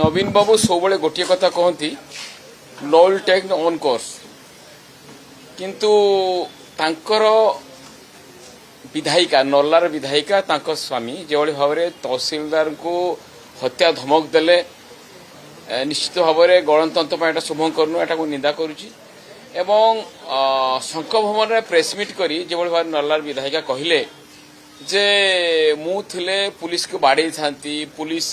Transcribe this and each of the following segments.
नवीन बाबू सब गोटे कथा कहती no will take own course किंतु तांकर विधायिका नर्लार विधायिका तांकर स्वामी जो भाव में तहसीलदार को हत्या धमक देले निश्चित भाव में गणतंत्र शुभंकर एटा निंदा करुच्ची एवं शंख भवन में प्रेसमिट करी जो भाव नर्लार विधायिका कहले जे मु थिले पुलिस को बाड़े था पुलिस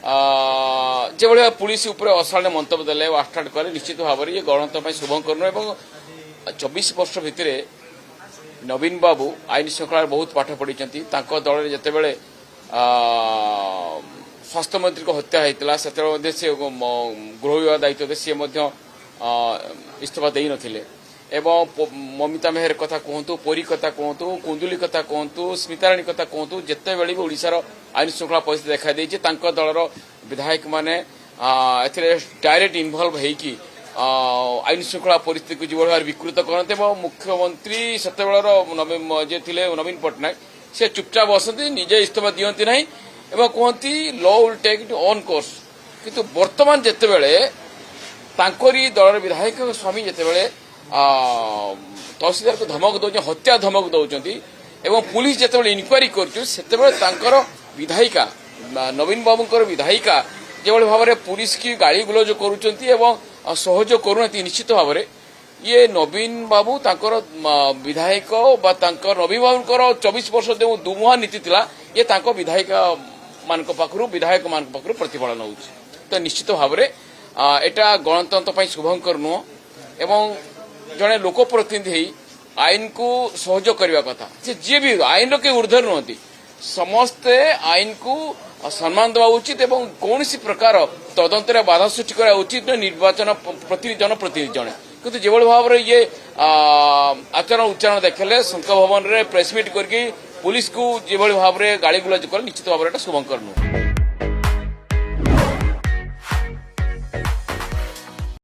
जो भाई पुलिस उपर अशालीन मंतव्य देले वास्टार्ट कले निश्चित भाव में ये गणतंत्र शुभंकर एवं 24 वर्ष भितर नवीन बाबू आईन श्रृंखला बहुत पाठ पढ़ी दल जिते बड़े स्वास्थ्य मंत्री को हत्या होता से गृह विभाग दायित्व सी इस्तीफा दे नथिले एवं ममिता मेहर कथा कहतु परी कथा कहतु कुंदुली कथा कहतु स्मिताराणी कथा कहतु जिते बड़े भी ओडिशार आईन श्रृंखला परिस्थिति देखा देती दलर विधायक माने डायरेक्ट इनवल्व होगी आईन श्रृंखला परिस्थिति को जो भाव विकृत करते मुख्यमंत्री सेत जे थे नवीन पट्टनायक से चुपचाप बसती निजे इस्तीफा दिखती ना एवं कहती law will take it own course किंतु वर्तमान जिते बड़े तांकरी दलर विधायक स्वामी जिते बड़े तहसीलदार को धमक दौर हत्या धमक दौरान एवं पुलिस जिते इनक्वारी कर विधायिका नवीन बाबू विधायिका जो भाव में पुलिस की गाड़ी गुलज कर सहयोग करूना निश्चित भाव में ये नवीन बाबू तांकर विधायक नवीन बाबू 24 वर्ष जो दुमुहा नीति थिला ये तांको विधायिका मान पाखु विधायक मान पाखु प्रतिफलन हो तो निश्चित भाव में एटा गणतंत्र शुभंकर नुह एवं जड़े लोकप्रतिनिधि आईन को सहयोग करने कथा से जी भी आईन के ऊर्ध्वर नुहति समस्ते आईन को सम्मान देवा उचित एवं कौन सी प्रकार तदंत बाधा सृष्टि करा उचित निर्वाचन जनप्रतिनिधि जड़े किंतु जो भाव में ये आचरण उच्चारण देखले शंख भवन में प्रेसमिट करके पुलिस को जो भाव में गाड़ी गुलज कर निश्चित भाव में शुभंकर नुह।